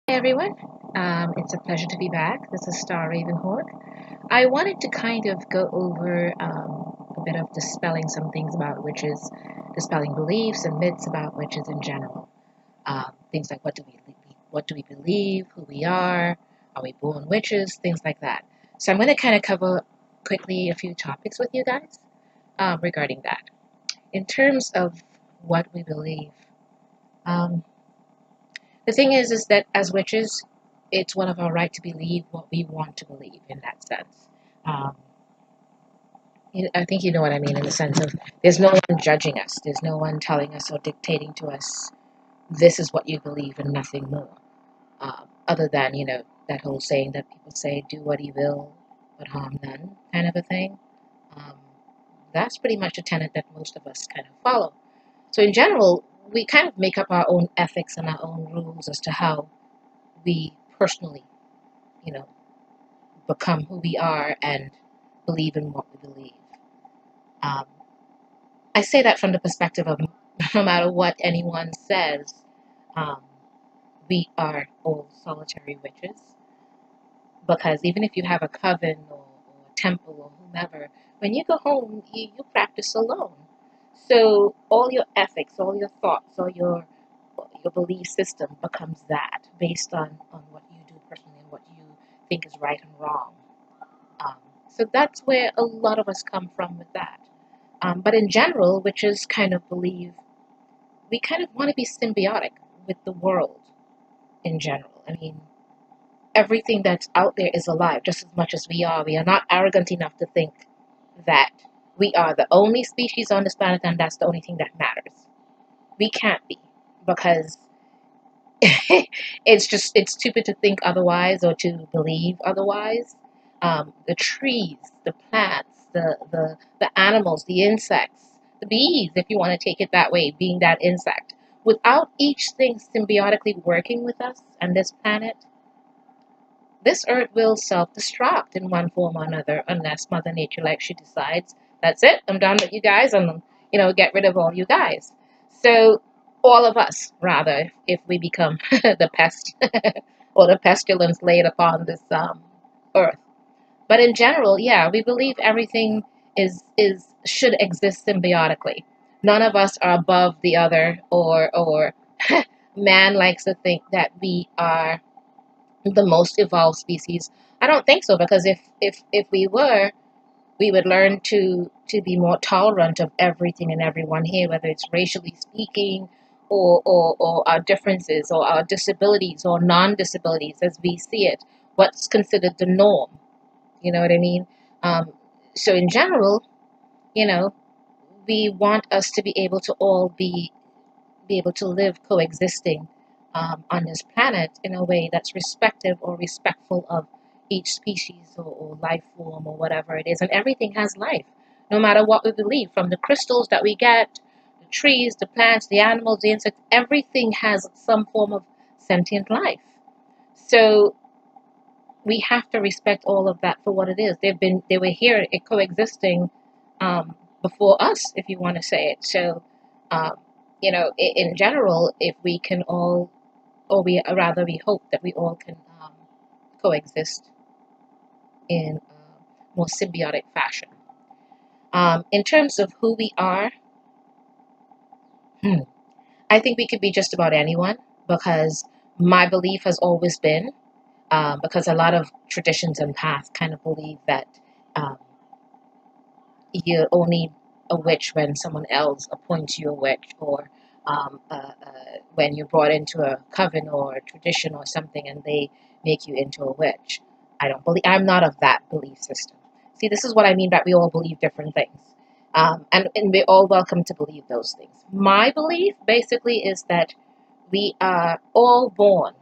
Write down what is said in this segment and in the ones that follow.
Hey everyone, it's a pleasure to be back. This is Starr Ravenhawk. I wanted to kind of go over a bit of dispelling some things about witches, dispelling beliefs and myths about witches in general. Things like what do we believe, who we are we born witches, things like that. So I'm going to kind of cover quickly a few topics with you guys regarding that. In terms of what we believe, um, the thing is that as witches, it's one of our right to believe what we want to believe in that sense. Um, I think you know what I mean in the sense of there's no one judging us, there's no one telling us or dictating to us, this is what you believe and nothing more. Other than, that whole saying that people say, do what you will, but harm none, kind of a thing. Um, that's pretty much a tenet that most of us kind of follow. So, in general, we kind of make up our own ethics and our own rules as to how we personally, you know, become who we are and believe in what we believe. Um, I say that from the perspective of no matter what anyone says, um, we are all solitary witches. Because even if you have a coven or a temple or whomever, when you go home, you practice alone. So all your ethics, all your thoughts, all your belief system becomes that based on what you do personally and what you think is right and wrong. Um, so that's where a lot of us come from with that. But in general, which is kind of believe, we kind of want to be symbiotic with the world in general. I mean, everything that's out there is alive just as much as we are. We are not arrogant enough to think that we are the only species on this planet and that's the only thing that matters. We can't be because it's stupid to think otherwise or to believe otherwise. The trees, the plants, the animals, the insects, the bees, if you want to take it that way, being that insect. Without each thing symbiotically working with us and this planet, this earth will self-destruct in one form or another unless Mother Nature, like she decides, that's it, I'm done with you guys, and get rid of all you guys. So all of us, rather, if we become the pest or the pestilence laid upon this earth. But in general, yeah, we believe everything is should exist symbiotically. None of us are above the other, or man likes to think that we are the most evolved species. I don't think so because if we were, we would learn to be more tolerant of everything and everyone here, whether it's racially speaking or our differences or our disabilities or non-disabilities as we see it, what's considered the norm. You know what I mean? Um, so in general, you know, we want us to be able to all be able to live coexisting on this planet in a way that's respective or respectful of each species or life form or whatever it is. And everything has life, no matter what we believe, from the crystals that we get, the trees, the plants, the animals, the insects, everything has some form of sentient life. So we have to respect all of that for what it is. They were here coexisting before us, if you want to say it. So, um, in general, if we can all, or we rather we hope that we all can coexist in a more symbiotic fashion. In terms of who we are, hmm, I think we could be just about anyone because my belief has always been, because a lot of traditions and paths kind of believe that um, you're only a witch when someone else appoints you a witch, or when you're brought into a coven or a tradition or something and they make you into a witch. I'm not of that belief system. See, this is what I mean that we all believe different things. And we're all welcome to believe those things. My belief basically is that we are all born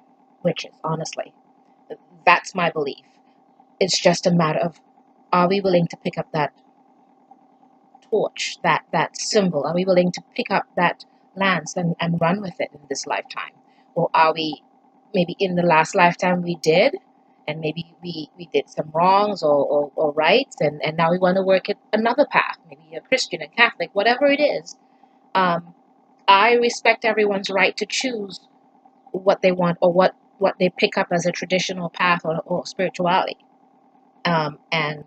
witches, honestly. That's my belief. It's just a matter of, are we willing to pick up that torch, that symbol? Are we willing to pick up that lance and run with it in this lifetime? Or are we, maybe in the last lifetime we did, and maybe we did some wrongs or rights, and now we want to work at another path, maybe a Christian, a Catholic, whatever it is. Um, I respect everyone's right to choose what they want or what what they pick up as a traditional path or spirituality. And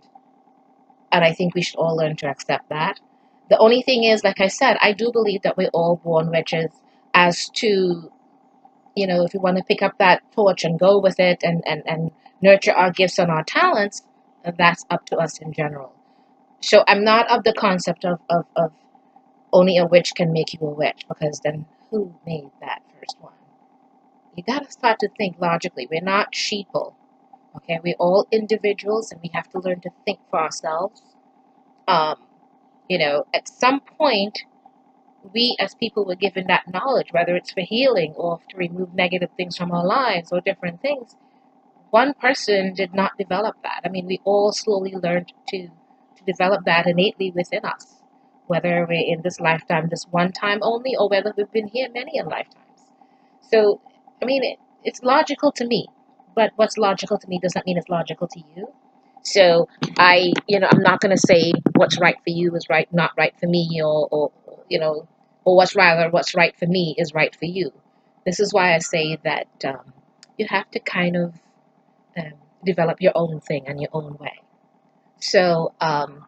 I think we should all learn to accept that. The only thing is, like I said, I do believe that we're all born witches. As to, if we want to pick up that torch and go with it and nurture our gifts and our talents, that's up to us in general. So I'm not of the concept of only a witch can make you a witch, because then who made that first one? You got to start to think logically. We're not sheeple, okay? We're all individuals, and we have to learn to think for ourselves. Um, at some point, we as people were given that knowledge, whether it's for healing or to remove negative things from our lives or different things. One person did not develop that. I mean, we all slowly learned to develop that innately within us, whether we're in this lifetime, this one time only, or whether we've been here many a lifetimes. So, I mean, it's logical to me, but what's logical to me doesn't mean it's logical to you. So I'm not going to say what's right for you is right, not right for me, or what's right for me is right for you. This is why I say that you have to kind of um, develop your own thing and your own way. So I'm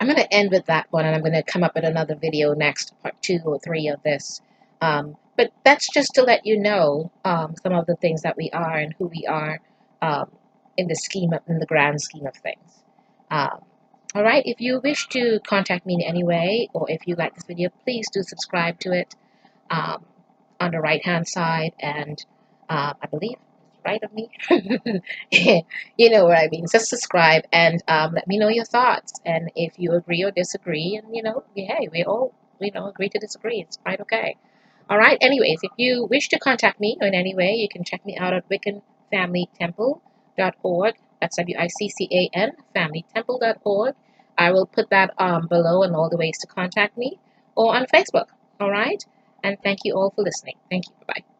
going to end with that one, and I'm going to come up with another video next, part 2 or 3 of this. But that's just to let you know some of the things that we are and who we are um, in the grand scheme of things. All right, if you wish to contact me in any way, or if you like this video, please do subscribe to it um, on the right hand side, and I believe it's right of me. You know what I mean. Just subscribe and let me know your thoughts, and if you agree or disagree, and hey, we all agree to disagree. It's quite okay. All right. Anyways, if you wish to contact me in any way, you can check me out at WiccanFamilyTemple.org. That's WICCAN FamilyTemple.org. I will put that below, and all the ways to contact me, or on Facebook. All right. And thank you all for listening. Thank you. Bye-bye.